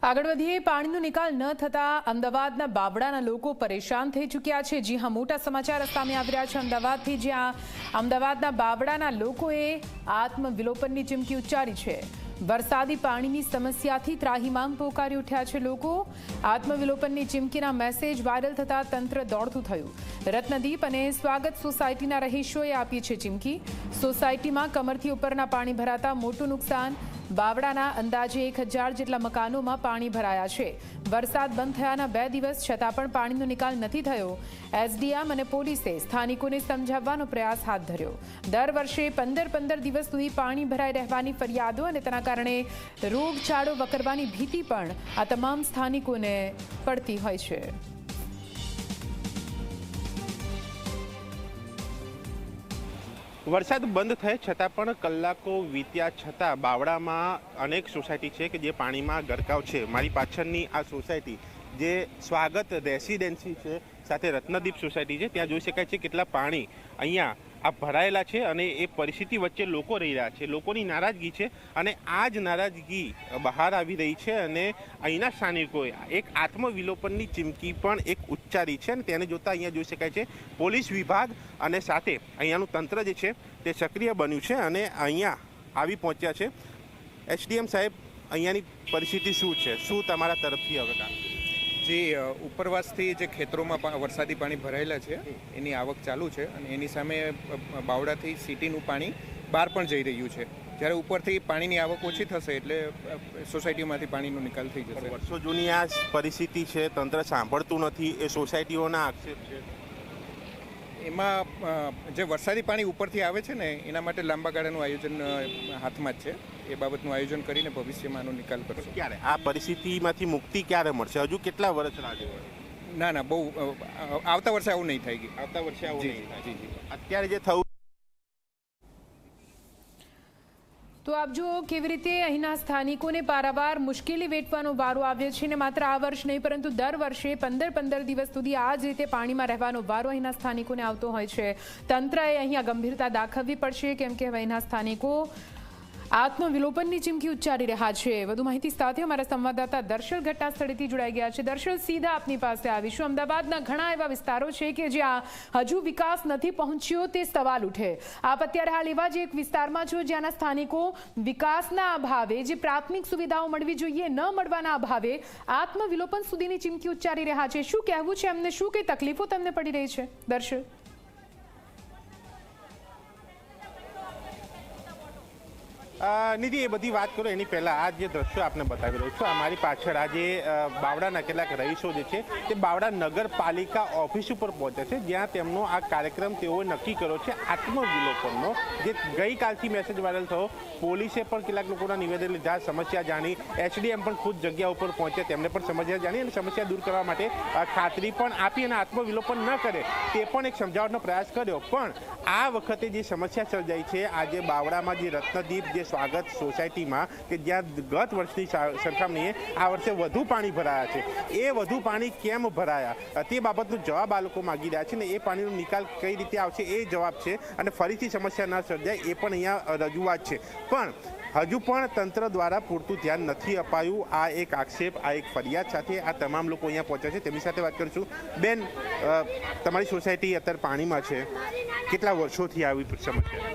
આગળ વધીએ પાણીનો નિકાલ ન થતા અમદાવાદના બાવળાના લોકો પરેશાન થઈ ચૂક્યા છે। જી હા, મોટા સમાચાર સામે આવી રહ્યા છે અમદાવાદથી, જ્યાં અમદાવાદના બાવળાના લોકોએ આત્મવિલોપનની ચીમકી ઉચ્ચારી છે। વરસાદી પાણીની સમસ્યાથી ત્રાહિમામ પોકારી ઉઠ્યા છે લોકો। આત્મવિલોપનની ચીમકીના મેસેજ વાયરલ થતા તંત્ર દોડતું થયું। રત્નદીપ અને સ્વાગત સોસાયટીના રહીશોએ આપી છે ચીમકી। સોસાયટીમાં કમરથી ઉપરના પાણી ભરાતા મોટું નુકસાન। બાવળાના અંદાજે 1000 જેટલા મકાનોમાં પાણી ભરાયા છે। વરસાદ બંધ થયાના 2 દિવસ છતાં પણ પાણીનો નિકાલ નથી થયો। એસડીએમ અને પોલીસે સ્થાનિકોને સમજાવવાનો પ્રયાસ હાથ ધર્યો। દર વર્ષે 15 દિવસ સુધી પાણી ભરાઈ રહેવાની ફરિયાદો અને તેના કારણે રોગચાળો વકરવાની ભીતિ પણ આ તમામ સ્થાનિકોને પડતી હોય છે। વરસાદ બંધ થયે છતાં પણ કલાકો વીત્યા છતાં બાવળામાં અનેક સોસાયટી છે કે જે પાણીમાં ગરકાવ છે। મારી પાછળની આ સોસાયટી જે સ્વાગત રેસિડેન્સી છે, સાથે રત્નદીપ સોસાયટી છે, ત્યાં જોઈ શકાય છે કેટલા પાણી અહીંયા આ ભરાયેલા છે અને એ પરિસ્થિતિ વચ્ચે લોકો રહી રહ્યા છે। લોકોની નારાજગી છે અને આ જ નારાજગી બહાર આવી રહી છે અને અહીંના સ્થાનિકોએ એક આત્મવિલોપનની ચીમકી પણ એક ઉચ્ચારી છે અને તેને જોતાં અહીંયા જોઈ શકાય છે પોલીસ વિભાગ અને સાથે અહીંયાનું તંત્ર જે છે તે સક્રિય બન્યું છે અને અહીંયા આવી પહોંચ્યા છે। એસડીએમ સાહેબ, અહીંયાની પરિસ્થિતિ શું છે, શું તમારા તરફથી હવે? જે ઉપરવાસથી જે ખેતરોમાં વરસાદી પાણી ભરાયેલા છે એની આવક ચાલુ છે અને એની સામે બાવળાથી સિટીનું પાણી બહાર પણ જઈ રહ્યું છે। જ્યારે ઉપરથી પાણીની આવક ઓછી થશે એટલે સોસાયટીમાંથી પાણીનો નિકાલ થઈ જશે। વર્ષો જૂની આ પરિસ્થિતિ છે, તંત્ર સાંભળતું નથી, એ સોસાયટીઓના આક્ષેપ છે। એમાં જે વરસાદી પાણી ઉપરથી આવે છે ને એના માટે લાંબા ગાળાનું આયોજન હાથમાં જ છે। એ બાબતનું આયોજન કરીને ભવિષ્યમાં આનો નિકાલ કરશે। ક્યારે આ પરિસ્થિતિમાંથી મુક્તિ ક્યારે મળશે? હજુ કેટલા વર્ષ રાહ જોવાય? ના, બહુ આવતા વર્ષે આવું નહીં થાય। આવતા વર્ષે આવું નહીં થાય। જી। અત્યારે જે થયું તો આપ જુઓ કેવી રીતે અહીંના સ્થાનિકોને પારાવાર મુશ્કેલી વેઠવાનો વારો આવ્યો છે ને માત્ર આ વર્ષ નહીં પરંતુ દર વર્ષે 15 દિવસ સુધી આ જ રીતે પાણીમાં રહેવાનો વારો અહીંના સ્થાનિકોને આવતો હોય છે। તંત્રએ અહીંયા ગંભીરતા દાખવવી પડશે, કેમ કે હવે અહીંના સ્થાનિકો આત્મવિલોપનની ચીમકી ઉચ્ચારી રહ્યા છે। વધુ માહિતી સાથે અમારા સંવાદદાતા દર્શલ ઘટના સ્થળેથી જોડાઈ ગયા છે। દર્શલ, સીધા આપની પાસે આવીશું। અમદાવાદના ઘણા એવા વિસ્તારો છે કે જ્યાં હજુ વિકાસ નથી પહોંચ્યો તે સવાલ ઉઠે। આપ અત્યારે હાલ એવા જ એક વિસ્તારમાં છો જ્યાંના સ્થાનિકો વિકાસના અભાવે, જે પ્રાથમિક સુવિધાઓ મળવી જોઈએ ન મળવાના અભાવે આત્મવિલોપન સુધીની ચીમકી ઉચ્ચારી રહ્યા છે। શું કહેવું છે એમને? શું કઈ તકલીફો તમને પડી રહી છે? દર્શલ, નિધિ, એ બધી વાત કરો એની પહેલાં આ જે દ્રશ્યો આપને બતાવી રહ્યો છું, અમારી પાછળ આજે બાવળાના કેટલાક રહીશો જે છે તે બાવળા નગરપાલિકા ઓફિસ ઉપર પહોંચ્યા છે, જ્યાં તેમનો આ કાર્યક્રમ તેઓએ નક્કી કર્યો છે આત્મવિલોપનનો, જે ગઈકાલથી મેસેજ વાયરલ થયો। પોલીસે પણ કેટલાક લોકોના નિવેદન લીધા, સમસ્યા જાણી, એસડીએમ પણ ખુદ જગ્યા ઉપર પહોંચ્યા, તેમને પણ સમસ્યા જાણી અને સમસ્યા દૂર કરવા માટે ખાતરી પણ આપી અને આત્મવિલોપન ન કરે તે પણ એક સમજાવવાનો પ્રયાસ કર્યો। પણ આ વખતે જે સમસ્યા સર્જાઈ છે આજે બાવળામાં, જે રત્નદીપ, જે સ્વાગત સોસાયટીમાં, કે જ્યાં ગત વર્ષની સરખામણીએ આ વર્ષે વધુ પાણી ભરાયા છે, એ વધુ પાણી કેમ ભરાયા તે બાબતનો જવાબ આ લોકો માગી રહ્યા છે ને એ પાણીનો નિકાલ કઈ રીતે આવશે એ જવાબ છે અને ફરીથી સમસ્યા ન સર્જાય એ પણ અહીંયા રજૂઆત છે। પણ હજુ પણ તંત્ર દ્વારા પૂરતું ધ્યાન નથી અપાયું। આ એક આક્ષેપ, આ એક ફરિયાદ સાથે આ તમામ લોકો અહીંયા પહોંચ્યા છે। તેમની સાથે વાત કરીશું। બેન, તમારી સોસાયટી અત્યારે પાણીમાં છે, કેટલા વર્ષોથી આવી સમસ્યા?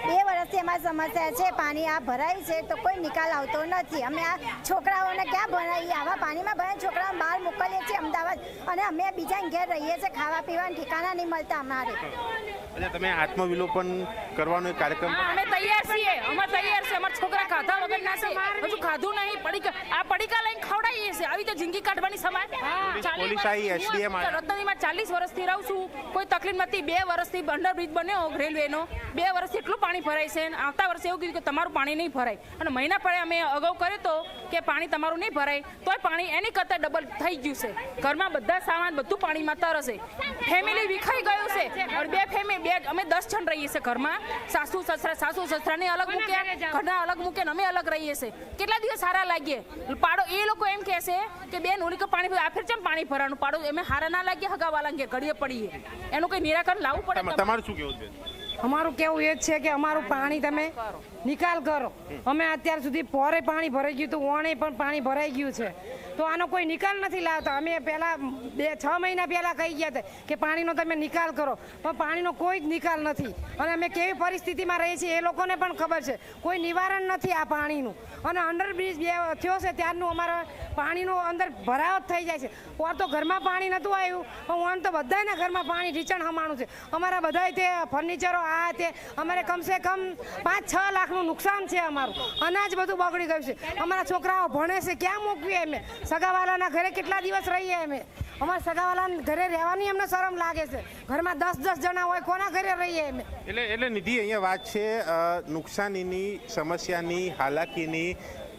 2 વર્ષથી અમારી સમસ્યા છે। પાણી આ ભરાય છે તો કોઈ નિકાલ આવતો નથી। અમે આ છોકરાઓને ક્યાં ભણાવીએ? આવા પાણીમાં ભરાય છોકરાઓને બહાર મોકલીએ છીએ અમદાવાદ, અને અમે બીજા ઘેર રહીએ છીએ, ખાવા પીવાના ઠેકાણા નહીં મળતા અમારે। એટલે તમે આત્મવિલોપન કરવાનો એક કાર્યક્રમ? અમે તૈયાર છીએ, અમારા છોકરા ખાધા વગર ના છે, હજુ ખાધું નહીં, પડીકા લઈને ખવડાવીએ છીએ। આવી તો જિંદગી કાઢવાની સમાજ। પોલીસ આવી, એસડીએમ આવી। રત્નદીપમાં 40 વર્ષથી રહું છું, કોઈ તકલીફ નથી। 2 વર્ષથી અંડરબ્રિજ બન્યો રેલવેનો, 2 વર્ષથી એટલું પાણી ભરાય છે। આવતા વર્ષે એવું કીધું કે તમારું પાણી નહીં ભરાય, અને મહિના પડે અમે અગાઉ કર્યો તો કે પાણી તમારું નહીં ભરાય, તોય પાણી એની કરતાં ડબલ થઈ ગયું છે। ઘરમાં બધા સામાન બધું પાણીમાં તરસે, ફેમિલી વિખાઈ ગયું છે। અને 2 ફેમિલી, અમે 10 જણ રહીએ છીએ ઘરમાં, સાસુ સસરાને અલગ મૂક્યા, ઘરના અલગ મૂક્યા, અમે અલગ રહીએ છીએ। કેટલા દિવસ સારા લાગીએ? પાડો એ લોકો એમ કહે છે કે બેન ઓલી કે પાણી આ ફેર ચમ પાણી ભરાનું? પાડો અમે હારા ના લાગીએ, હગાવાલા કે ઘડીએ પડીએ, એનું કંઈ નિરાકરણ લાવવું પડે। તમારું શું કહેવું છે? અમારું કેવું એ જ છે કે અમારું પાણી તમે નિકાલ કરો. અમે અત્યાર સુધી પોરે પાણી ભરાઈ ગયું હતું, ઓણે પણ પાણી ભરાઈ ગયું છે, તો આનો કોઈ નિકાલ નથી લાવતા. અમે પહેલાં 6 મહિના પહેલાં કહી ગયા હતા કે પાણીનો તમે નિકાલ કરો, પણ પાણીનો કોઈ જ નિકાલ નથી. અને અમે કેવી પરિસ્થિતિમાં રહીએ છીએ એ લોકોને પણ ખબર છે. કોઈ નિવારણ નથી આ પાણીનું. અને અંડરબ્રિજ થયો છે ત્યારનું અમારા પાણીનો અંદર ભરાવ જ થઈ જાય છે. ઓર તો ઘરમાં પાણી નહોતું આવ્યું, પણ ઓન તો બધાના ઘરમાં પાણી ઢીચણ હમાણું છે. અમારા બધાય તે ફર્નિચરો આ તે અમારે કમસે કમ 5-6 લાખનું નુકસાન છે. અમારું અનાજ બધું બગડી ગયું છે. અમારા છોકરાઓ ભણે છે, ક્યાં મૂકવીએ અમે? સગાવાલાના ઘરે કેટલા દિવસ રહીએ અમે? અમારા સગાવાલાના ઘરે રહેવાની અમને શરમ લાગે છે. ઘરમાં 10-10 જણા હોય, કોના ઘરે રહીએ અમે? એટલે નિધિ, અહીંયા વાત છે નુકસાનીની, સમસ્યાની, હાલાકીની.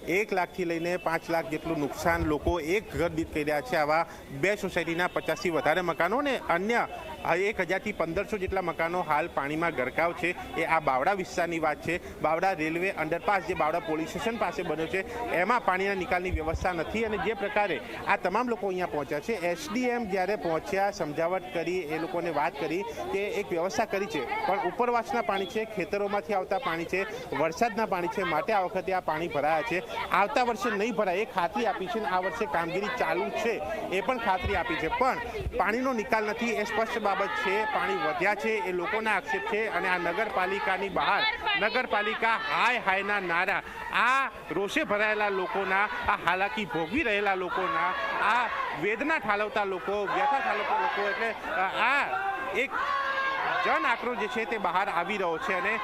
1 લાખથી લઈને 5 લાખ જેટલું નુકસાન લોકો એક ઘર દીઠ કરી રહ્યા છે. આવા 2 સોસાયટીના 50થી વધારે મકાનો ને અન્ય 1000થી 1500 જેટલા મકાનો હાલ પાણીમાં ગરકાવ છે. એ આ બાવડા વિસ્તારની વાત છે. બાવડા રેલવે અંડરપાસ જે બાવડા પોલીસ સ્ટેશન પાસે બન્યો છે, એમાં પાણીના નિકાલની વ્યવસ્થા નથી. અને જે પ્રકારે આ તમામ લોકો અહીંયા પહોંચ્યા છે, એસડીએમ જ્યારે પહોંચ્યા, સમજાવટ કરી, એ લોકોને વાત કરી કે એક વ્યવસ્થા કરી છે, પણ ઉપરવાસના પાણી છે, ખેતરોમાંથી આવતા પાણી છે, વરસાદના પાણી છે, માટે આ વખતે આ પાણી ભરાયા છે. આવતા વર્ષે નહીં ભરાય એ ખાતરી આપી છે, અને આ વર્ષે કામગીરી ચાલુ છે એ પણ ખાતરી આપી છે, પણ પાણીનો નિકાલ નથી એ સ્પષ્ટ બાબત છે. પાણી વધ્યા છે એ લોકોના આક્ષેપ છે. અને આ નગરપાલિકાની બહાર નગરપાલિકા હાય હાયના નારા, આ રોષે ભરાયેલા લોકોના, આ હાલાકી ભોગવી રહેલા લોકોના, આ વેદના ઠાલવતા લોકો, વ્યથા ઠાલવતા લોકો, એટલે આ એક જન આક્રોશ જે છે તે બહાર આવી રહ્યો છે. અને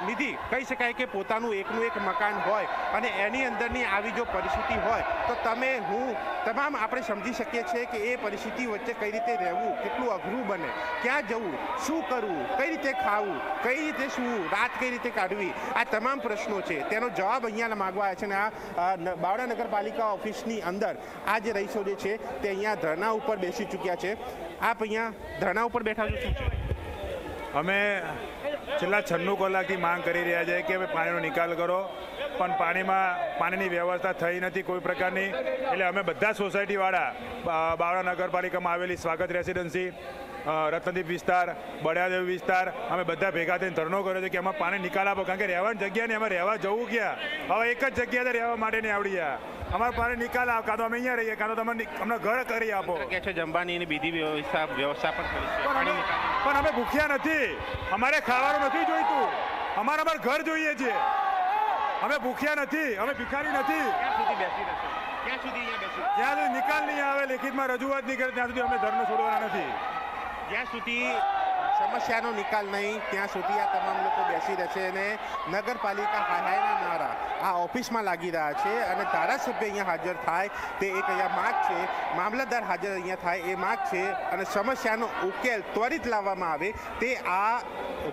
નિધિ, કહી શકાય કે પોતાનું એકનું એક મકાન હોય અને એની અંદરની આવી જો પરિસ્થિતિ હોય તો તમે હું તમામ આપણે સમજી શકીએ છીએ કે એ પરિસ્થિતિ વચ્ચે કઈ રીતે રહેવું, કેટલું અઘરું બને, ક્યાં જવું, શું કરવું, કઈ રીતે ખાવું, કઈ રીતે સૂવું, રાત કઈ રીતે કાઢવી, આ તમામ પ્રશ્નો છે. તેનો જવાબ અહીંયા માગવા આવ્યા છે. અને આ બાવડા નગરપાલિકા ઓફિસની અંદર આ જે રહીશો જે છે તે અહીંયા ધરણા ઉપર બેસી ચૂક્યા છે. આપ અહીંયા ધરણા ઉપર બેઠા છો, શું છે? અમે છેલ્લા 96 કલાકથી માંગ કરી રહ્યા છીએ કે હવે પાણીનો નિકાલ કરો, પણ પાણીની વ્યવસ્થા થઈ નથી કોઈ પ્રકારની. એટલે અમે બધા સોસાયટીવાળા બાવડા નગરપાલિકામાં આવેલી સ્વાગત રેસિડેન્સી, રત્નદીપ વિસ્તાર, બળિયાદેવ વિસ્તાર, અમે બધા ભેગા થઈને ધરણો કર્યો છે કે એમાં પાણી નિકાલ આપો. કારણ કે રહેવાની જગ્યા નહીં, અમે રહેવા જવું ક્યાં? હવે એક જ જગ્યાએ રહેવા માટે નહીં આવડી ગયા. અમારે પાણી નિકાલ આપ, કાં તો અમે અહીંયા રહીએ, કાં તો તમે અમને ઘર કરી આપો. જમવાની અને બીજી વ્યવસ્થા પણ કરી છે, પણ અમે ભૂખ્યા નથી. અમારે ખાવાનું નથી જોઈતું, અમારે ઘર જોઈએ છે. અમે ભૂખ્યા નથી, અમે ભિખારી નથી. જ્યાં સુધી નિકાલ નહીં આવે, લેખિતમાં રજૂઆત નહીં કરે ત્યાં સુધી અમે ધરનો છોડવાના નથી. જ્યાં સુધી સમસ્યાનો નિકાલ નહીં ત્યાં સુધી આ તમામ લોકો બેસી રહેશે. અને નગરપાલિકા હાયના નારા આ ઓફિસમાં લાગી રહ્યા છે. અને ધારાસભ્ય અહીંયા હાજર થાય તે એક અહીંયા માગ છે, મામલતદાર હાજર અહીંયા થાય એ માગ છે. અને સમસ્યાનો ઉકેલ ત્વરિત લાવવામાં આવે તે આ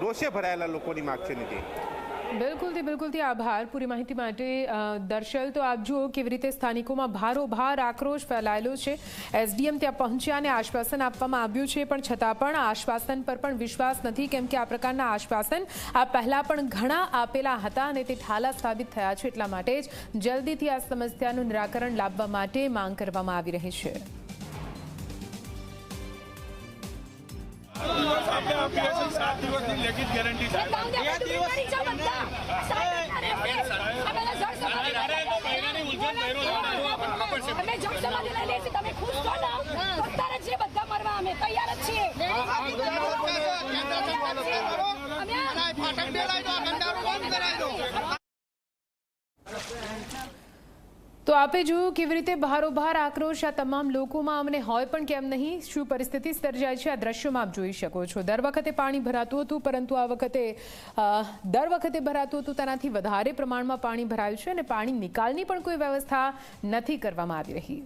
રોષે ભરાયેલા લોકોની માગ છે. નીતિ, બિલકુલથી આભાર પૂરી માહિતી માટે દર્શલ. તો આપ જુઓ કેવી રીતે સ્થાનિકોમાં ભારોભાર આક્રોશ ફેલાયેલો છે. એસડીએમ ત્યાં પહોંચ્યા અને આશ્વાસન આપવામાં આવ્યું છે, પણ છતાં પણ આશ્વાસન પર પણ વિશ્વાસ નથી, કેમ કે આ પ્રકારના આશ્વાસન આ પહેલાં પણ ઘણા આપેલા હતા અને તે ઠાલા સાબિત થયા છે. એટલા માટે જ જલ્દીથી આ સમસ્યાનું નિરાકરણ લાવવા માટે માંગ કરવામાં આવી રહી છે. આપણે આપીએ છીએ 7 દિવસની લેખિત ગેરંટી સાહેબ. તો આપે જોયું કેવી રીતે ભારોભાર આક્રોશ આ તમામ લોકોમાં અમને હોય પણ કેમ નહીં, શું પરિસ્થિતિ સર્જાય છે આ દ્રશ્યોમાં આપ જોઈ શકો છો. દર વખતે પાણી ભરાતું હતું, પરંતુ આ વખતે દર વખતે ભરાતું હતું તેનાથી વધારે પ્રમાણમાં પાણી ભરાયું છે અને પાણી નિકાલની પણ કોઈ વ્યવસ્થા નથી કરવામાં આવી રહી.